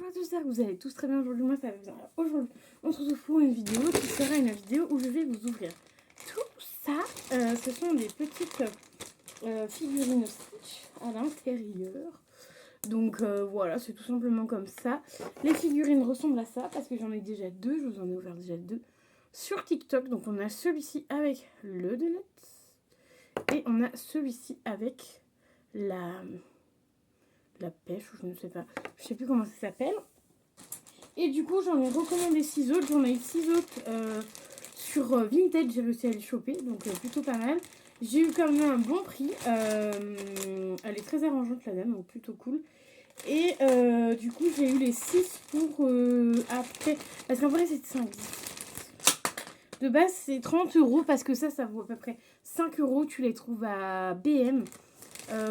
à tous, j'espère que vous allez tous très bien. Aujourd'hui, moi ça va bien. Aujourd'hui, on se retrouve pour une vidéo qui sera une vidéo où je vais vous ouvrir tout ça. Ce sont des petites figurines Stitch à l'intérieur. Donc voilà, c'est tout simplement comme ça. Les figurines ressemblent à ça parce que j'en ai déjà deux. Je vous en ai ouvert déjà deux sur TikTok. Donc on a celui-ci avec le donut et on a celui-ci avec la pêche, ou je ne sais pas, je sais plus comment ça s'appelle. Et du coup j'en ai recommandé 6 autres, j'en ai eu 6 autres sur Vinted, j'ai réussi à les choper, donc plutôt pas mal. J'ai eu quand même un bon prix, elle est très arrangeante la dame, donc plutôt cool. Et du coup j'ai eu les 6 pour après, parce qu'en vrai c'est 5. De base c'est 30 € parce que ça vaut à peu près 5 €, tu les trouves à BM.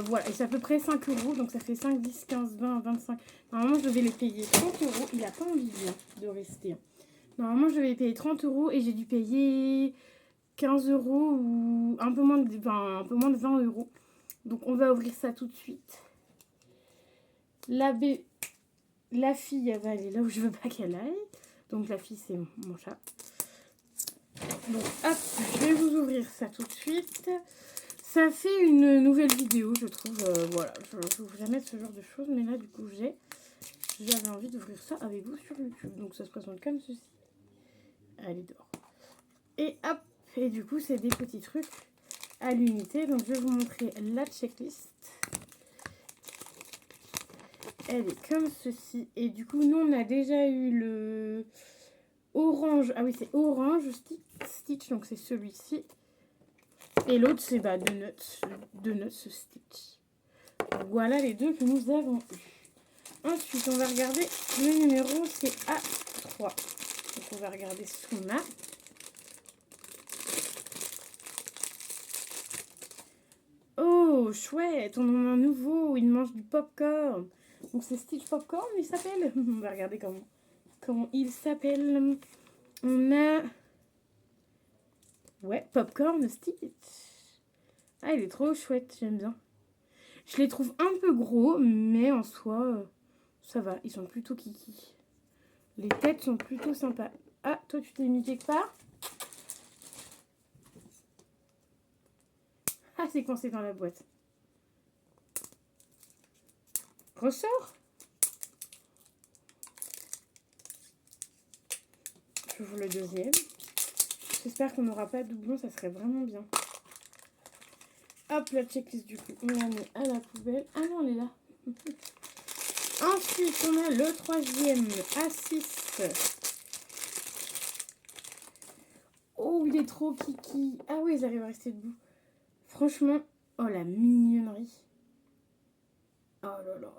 Voilà, et c'est à peu près 5 €, donc ça fait 5, 10, 15, 20, 25. Normalement, je devais les payer 30 €. Il n'a pas envie de rester. Normalement, je devais les payer 30 € et j'ai dû payer 15 € ou un peu moins de 20 €. Donc, on va ouvrir ça tout de suite. La fille, elle va aller là où je veux pas qu'elle aille. Donc, la fille, c'est mon chat. Donc, hop, je vais vous ouvrir ça tout de suite. Ça fait une nouvelle vidéo, je trouve. Voilà, je ne vous jamais ce genre de choses, mais là, du coup, j'avais envie d'ouvrir ça avec vous sur YouTube. Donc, ça se présente comme ceci. Allez, dehors. Et hop, et du coup, c'est des petits trucs à l'unité. Donc, je vais vous montrer la checklist. Elle est comme ceci. Et du coup, nous, on a déjà eu le orange. Ah oui, c'est orange Stitch, donc c'est celui-ci. Et l'autre, c'est Donuts Stitch. Voilà les deux que nous avons eu. Ensuite, on va regarder le numéro, c'est A3. Donc, on va regarder ce qu'on a. Oh, chouette, on en a un nouveau. Il mange du popcorn. Donc, c'est Stitch Popcorn, il s'appelle. On va regarder comment il s'appelle. On a... Ouais, Popcorn Stitch. Ah, il est trop chouette, j'aime bien. Je les trouve un peu gros, mais en soi, ça va. Ils sont plutôt kiki. Les têtes sont plutôt sympas. Ah, toi, tu t'es mis quelque part? Ah, c'est coincé dans la boîte. Ressort. J'ouvre le deuxième. J'espère qu'on n'aura pas de doublon, ça serait vraiment bien. Hop, la checklist du coup, on la met à la poubelle. Ah non, elle est là. Ensuite, on a le troisième, A6. Oh, il est trop kiki. Ah oui, ils arrivent à rester debout. Franchement, oh la mignonnerie. Oh là là.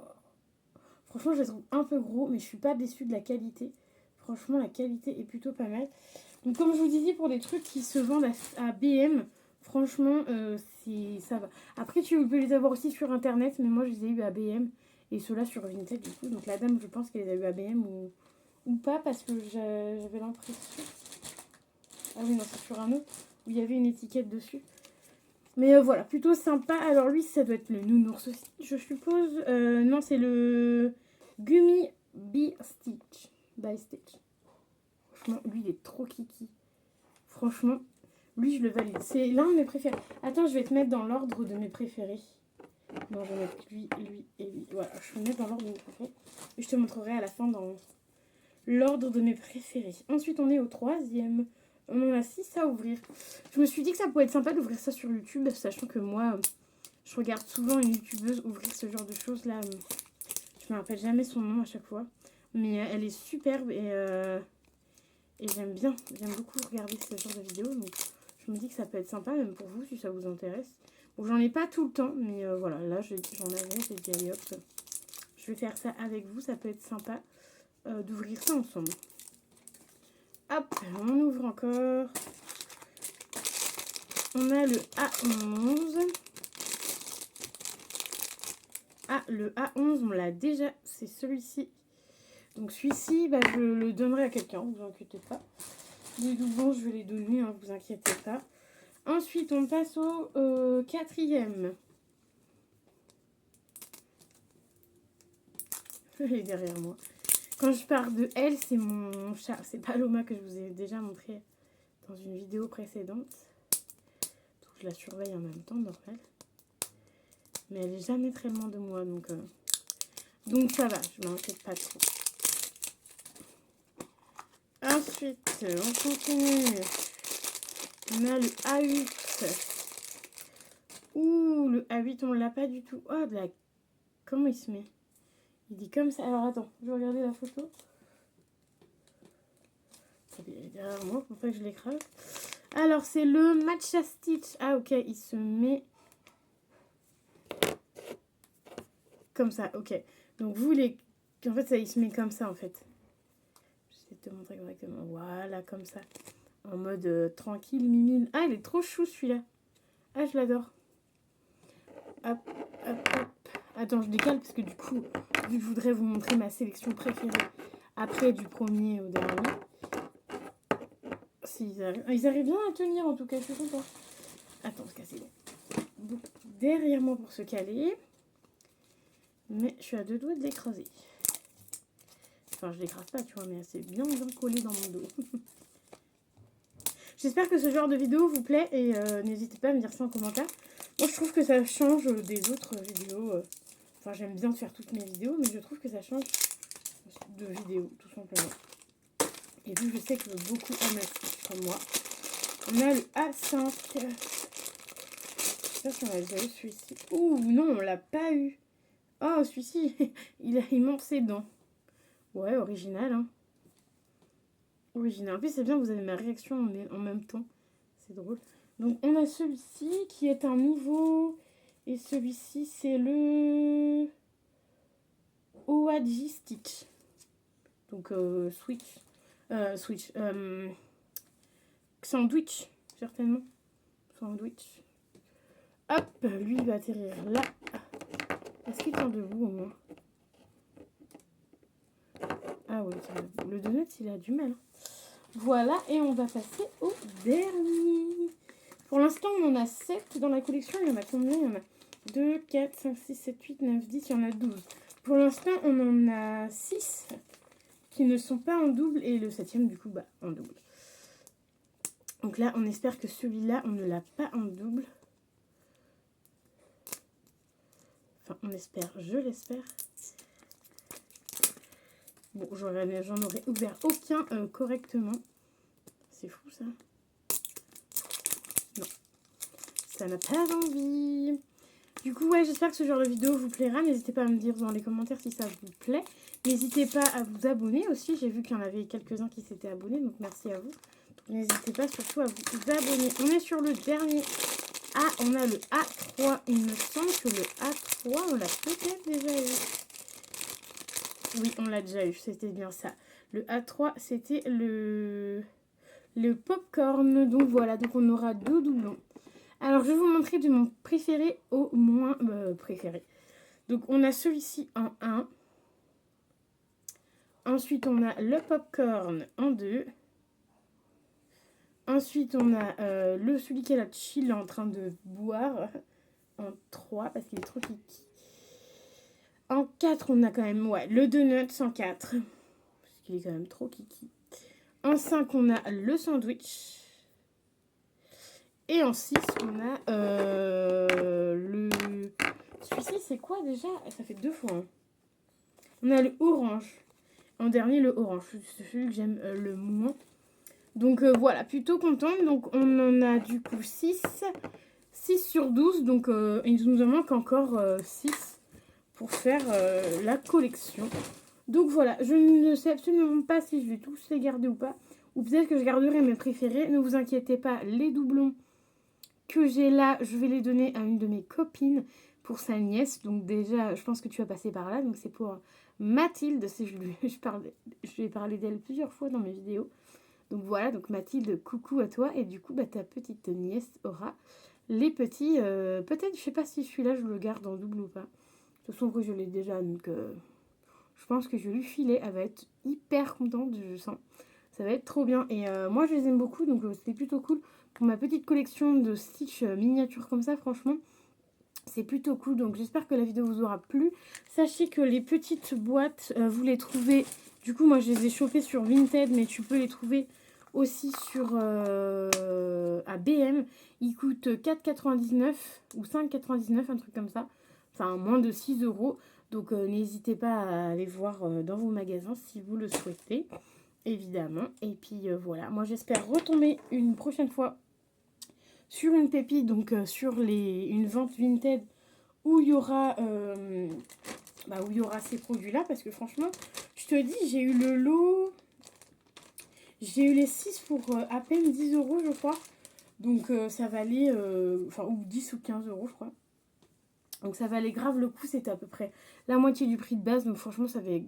Franchement, je les trouve un peu gros, mais je suis pas déçue de la qualité. Franchement, la qualité est plutôt pas mal. Donc, comme je vous disais, pour des trucs qui se vendent à BM, franchement, ça va. Après, tu peux les avoir aussi sur Internet, mais moi, je les ai eu à BM. Et ceux-là sur Vinted, du coup. Donc, la dame, je pense qu'elle les a eu à BM ou pas, parce que j'avais l'impression... Ah oui, non, c'est sur un autre, où il y avait une étiquette dessus. Mais voilà, plutôt sympa. Alors lui, ça doit être le nounours aussi, je suppose. Non, c'est le Gummy Bee Stitch. By Stitch. Franchement, lui, il est trop kiki. Franchement, lui, je le valide. C'est l'un de mes préférés. Attends, je vais te mettre dans l'ordre de mes préférés. Non, je vais mettre lui et lui. Voilà, je vais mettre dans l'ordre de mes préférés. Et je te montrerai à la fin dans l'ordre de mes préférés. Ensuite, on est au troisième. On en a 6 à ouvrir. Je me suis dit que ça pourrait être sympa d'ouvrir ça sur YouTube, sachant que moi, je regarde souvent une youtubeuse ouvrir ce genre de choses là. Je me rappelle jamais son nom à chaque fois. Mais elle est superbe et j'aime bien. J'aime beaucoup regarder ce genre de vidéos. Donc je me dis que ça peut être sympa, même pour vous, si ça vous intéresse. Bon, j'en ai pas tout le temps, mais voilà, là j'en avais, j'ai dit allez hop, je vais faire ça avec vous. Ça peut être sympa d'ouvrir ça ensemble. Hop, on ouvre encore. On a le A11. Ah, le A11, on l'a déjà. C'est celui-ci. Donc celui-ci, bah, je le donnerai à quelqu'un, ne vous inquiétez pas. Les doublons, je vais les donner, ne vous inquiétez pas. Ensuite, on passe au quatrième. Il est derrière moi. Quand je parle de elle, c'est mon chat. C'est Paloma que je vous ai déjà montré dans une vidéo précédente. Donc je la surveille en même temps, normal. Mais elle est jamais très loin de moi, donc ça va, je m'inquiète pas trop. Ensuite, on continue. On a le A8. Ouh, le A8, on l'a pas du tout. Oh, comment il se met? Il dit comme ça. Alors attends, je vais regarder la photo. Il est derrière moi, pour pas que je l'écrase. Alors, c'est le Matcha Stitch. Ah, ok, il se met comme ça, ok. Donc, en fait, ça, il se met comme ça, en fait. Je vais te montrer correctement. Voilà, comme ça. En mode tranquille, mimine. Ah, il est trop chou, celui-là. Ah, je l'adore. Hop, hop, hop. Attends, je décale parce que du coup, vu que je voudrais vous montrer ma sélection préférée après du premier au dernier. Ils arrivent bien à tenir en tout cas, je suis contente. Attends, se casser derrière moi pour se caler. Mais je suis à 2 doigts de l'écraser. Enfin, je l'écrase pas, tu vois, mais c'est bien collé dans mon dos. J'espère que ce genre de vidéo vous plaît et n'hésitez pas à me dire ça en commentaire. Moi, je trouve que ça change des autres vidéos. Enfin, j'aime bien faire toutes mes vidéos, mais je trouve que ça change de vidéos, tout simplement. Et vu que je sais que beaucoup aiment comme moi, on a le A5. Je sais pas si on a déjà eu celui-ci. Ouh, non, on l'a pas eu. Oh, celui-ci, il manque ses dents. Ouais, original, hein. Original. En plus, c'est bien, vous avez ma réaction en même temps. C'est drôle. Donc, on a celui-ci qui est un nouveau. Et celui-ci, c'est le Oaji Stitch. Donc, sandwich, certainement. Sandwich. Hop, lui, il va atterrir là. Est-ce qu'il tient debout au moins? Ah oui, le donut, il a du mal. Voilà, et on va passer au dernier. Pour l'instant, on en a 7 dans la collection. Il y en a combien? Il y en a 2, 4, 5, 6, 7, 8, 9, 10. Il y en a 12. Pour l'instant, on en a 6 qui ne sont pas en double. Et le 7e, du coup, en double. Donc là, on espère que celui-là, on ne l'a pas en double. Enfin, on espère, je l'espère. Bon, j'en aurais ouvert aucun correctement. C'est fou, ça. Non. Ça n'a pas envie. Du coup, ouais, j'espère que ce genre de vidéo vous plaira. N'hésitez pas à me dire dans les commentaires si ça vous plaît. N'hésitez pas à vous abonner aussi. J'ai vu qu'il y en avait quelques-uns qui s'étaient abonnés, donc merci à vous. N'hésitez pas surtout à vous abonner. On est sur le dernier A. On a le A3. Il me semble que le A3, on l'a peut-être déjà eu. Oui, on l'a déjà eu. C'était bien ça. Le A3, c'était le popcorn. Donc voilà, donc on aura 2 doublons. Alors, je vais vous montrer de mon préféré au moins préféré. Donc, on a celui-ci en 1. Ensuite, on a le popcorn en 2. Ensuite, on a celui qui est là, chill en train de boire en 3 parce qu'il est trop kiki. En 4, on a quand même le donut en 4 parce qu'il est quand même trop kiki. En 5, on a le sandwich. Et en 6, on a celui-ci, c'est quoi déjà? Ça fait 2 fois. Hein. On a le orange. En dernier, le orange. C'est celui que j'aime le moins. Donc voilà, plutôt contente. Donc on en a du coup 6. 6 sur 12. Donc il nous en manque encore 6 pour faire la collection. Donc voilà, je ne sais absolument pas si je vais tous les garder ou pas. Ou peut-être que je garderai mes préférés. Ne vous inquiétez pas, les doublons que j'ai là, je vais les donner à une de mes copines pour sa nièce. Donc déjà, je pense que tu vas passer par là. Donc c'est pour Mathilde. Je vais parler d'elle plusieurs fois dans mes vidéos. Donc voilà, donc Mathilde, coucou à toi. Et du coup, ta petite nièce aura les petits... peut-être, je sais pas si celui-là, je le garde en double ou pas. De toute façon, je l'ai déjà. Donc je pense que je vais lui filer. Elle va être hyper contente, je sens. Ça va être trop bien. Et moi, je les aime beaucoup. Donc c'était plutôt cool. Pour ma petite collection de Stitch miniatures comme ça, franchement, c'est plutôt cool. Donc j'espère que la vidéo vous aura plu. Sachez que les petites boîtes, vous les trouvez Du coup, moi, je les ai chopés sur Vinted, mais tu peux les trouver aussi sur à BM. Ils coûtent 4,99 ou 5,99, un truc comme ça. Enfin, moins de 6 euros. Donc, n'hésitez pas à aller voir dans vos magasins si vous le souhaitez, évidemment. Et puis, voilà. Moi, j'espère retomber une prochaine fois sur une pépite, donc sur une vente Vinted où il y aura ces produits-là. Parce que franchement, je te dis, j'ai eu le lot... J'ai eu les 6 pour à peine 10 euros, je crois. Donc ça valait, ou 10 ou 15 euros, je crois. Donc ça valait grave le coup, c'était à peu près la moitié du prix de base. Donc franchement, ça valait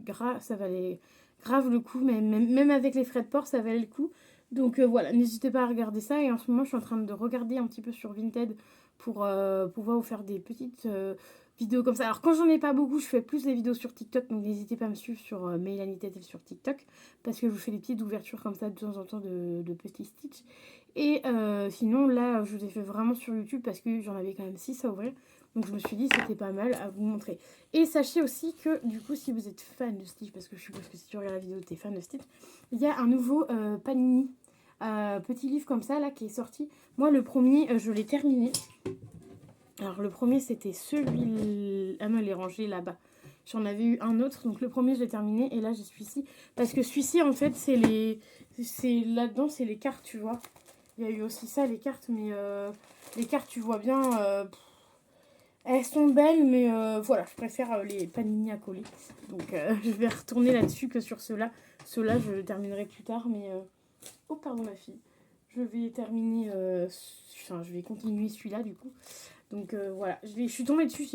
grave le coup. Même avec les frais de port, ça valait le coup. Donc voilà, n'hésitez pas à regarder ça. Et en ce moment, je suis en train de regarder un petit peu sur Vinted pour pouvoir vous faire des petites vidéos comme ça. Alors quand j'en ai pas beaucoup, je fais plus des vidéos sur TikTok. Donc n'hésitez pas à me suivre sur Mélanie Tetel sur TikTok. Parce que je vous fais des petites ouvertures comme ça de temps en temps de petits stitches. Et sinon, là, je vous ai fait vraiment sur YouTube parce que j'en avais quand même 6 à ouvrir. Donc je me suis dit c'était pas mal à vous montrer. Et sachez aussi que du coup si vous êtes fan de Stitch, parce que je suppose que si tu regardes la vidéo tu es fan de Stitch, il y a un nouveau Panini, petit livre comme ça là qui est sorti. Moi le premier je l'ai terminé. Alors le premier c'était celui... Ah non il est rangé là-bas. J'en avais eu un autre, donc le premier je l'ai terminé et là j'ai celui-ci. Parce que celui-ci en fait c'est là-dedans c'est les cartes tu vois. Il y a eu aussi ça les cartes mais les cartes tu vois bien... elles sont belles, mais voilà, je préfère les panini à coller. Donc je vais retourner là-dessus que sur ceux-là. Ceux-là, je terminerai plus tard, mais... Oh, pardon, ma fille. Je vais terminer... je vais continuer celui-là, du coup. Donc voilà, je suis tombée dessus.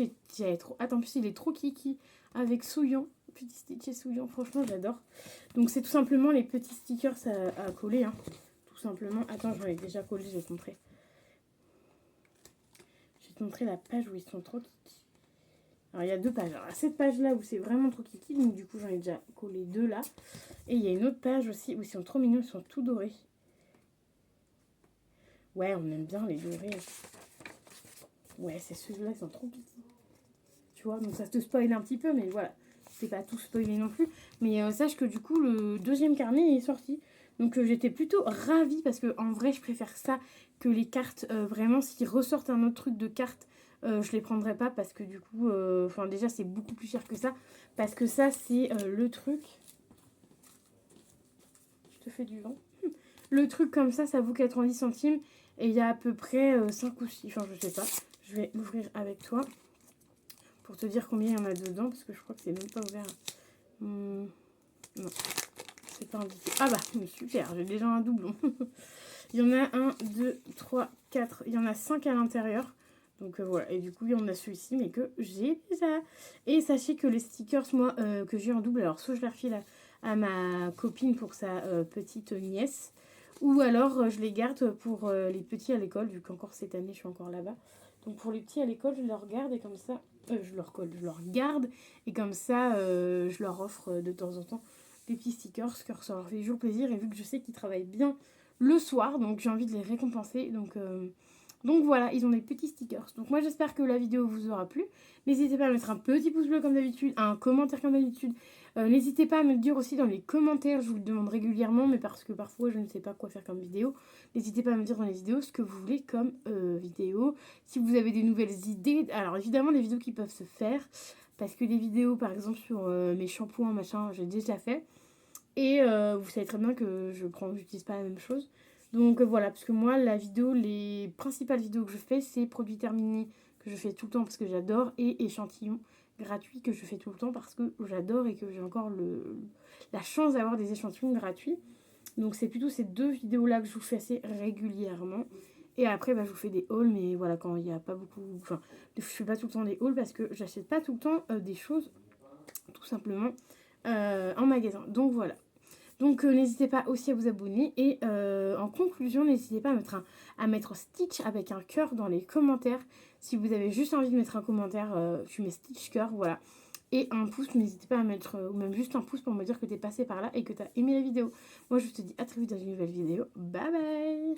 Trop... Attends, en plus, il est trop kiki avec Souillon. Petit Stitch et Souillon, franchement, j'adore. Donc c'est tout simplement les petits stickers à coller, hein. Tout simplement. Attends, j'en ai déjà collé, je vais te montrer. Montrer la page où ils sont trop kiki. Alors il y a 2 pages. Alors cette page là où c'est vraiment trop kiki, donc du coup j'en ai déjà collé 2 là. Et il y a une autre page aussi où ils sont trop mignons, ils sont tout dorés. Ouais, on aime bien les dorés. Ouais, c'est ceux-là, ils sont trop kiki. Tu vois, donc ça te spoil un petit peu, mais voilà. C'est pas tout spoilé non plus. Mais sache que du coup le deuxième carnet est sorti. Donc j'étais plutôt ravie parce que en vrai je préfère ça que les cartes. Vraiment s'ils ressortent un autre truc de cartes, je les prendrai pas parce que du coup, déjà c'est beaucoup plus cher que ça. Parce que ça c'est le truc. Je te fais du vent. Le truc comme ça vaut 90 centimes. Et il y a à peu près 5 ou 6, enfin je sais pas. Je vais l'ouvrir avec toi pour te dire combien il y en a dedans parce que je crois que c'est même pas ouvert. Non. C'est pas indiqué. Ah bah, super, j'ai déjà un doublon. Il y en a 1, 2, 3, 4. Il y en a 5 à l'intérieur. Donc voilà. Et du coup, il y en a celui-ci, mais que j'ai déjà. Et sachez que les stickers, moi, que j'ai en double, alors soit je les refile à ma copine pour sa petite nièce, ou alors je les garde pour les petits à l'école, vu qu'encore cette année, je suis encore là-bas. Donc pour les petits à l'école, je leur garde et comme ça... je leur garde et comme ça, je leur offre de temps en temps des petits stickers, car ça leur fait toujours plaisir. Et vu que je sais qu'ils travaillent bien le soir, donc j'ai envie de les récompenser. Donc voilà, ils ont des petits stickers. Donc moi j'espère que la vidéo vous aura plu. N'hésitez pas à mettre un petit pouce bleu comme d'habitude, un commentaire comme d'habitude. N'hésitez pas à me le dire aussi dans les commentaires, je vous le demande régulièrement, mais parce que parfois je ne sais pas quoi faire comme vidéo. N'hésitez pas à me dire dans les vidéos ce que vous voulez comme vidéo. Si vous avez des nouvelles idées, alors évidemment des vidéos qui peuvent se faire. Parce que les vidéos par exemple sur mes shampoings, machin, j'ai déjà fait. Et vous savez très bien que j'utilise pas la même chose. Donc voilà, parce que moi, les principales vidéos que je fais, c'est produits terminés que je fais tout le temps parce que j'adore et échantillons gratuits que je fais tout le temps parce que j'adore et que j'ai encore la chance d'avoir des échantillons gratuits. Donc c'est plutôt ces 2 vidéos-là que je vous fais assez régulièrement. Et après, je vous fais des hauls, mais voilà, quand il n'y a pas beaucoup... Enfin, je fais pas tout le temps des hauls parce que j'achète pas tout le temps des choses, tout simplement, en magasin. Donc voilà. Donc n'hésitez pas aussi à vous abonner. Et en conclusion, n'hésitez pas à mettre Stitch avec un cœur dans les commentaires. Si vous avez juste envie de mettre un commentaire, tu mets Stitch cœur, voilà. Et un pouce, n'hésitez pas à mettre, ou même juste un pouce pour me dire que tu es passé par là et que tu as aimé la vidéo. Moi je te dis à très vite dans une nouvelle vidéo. Bye bye!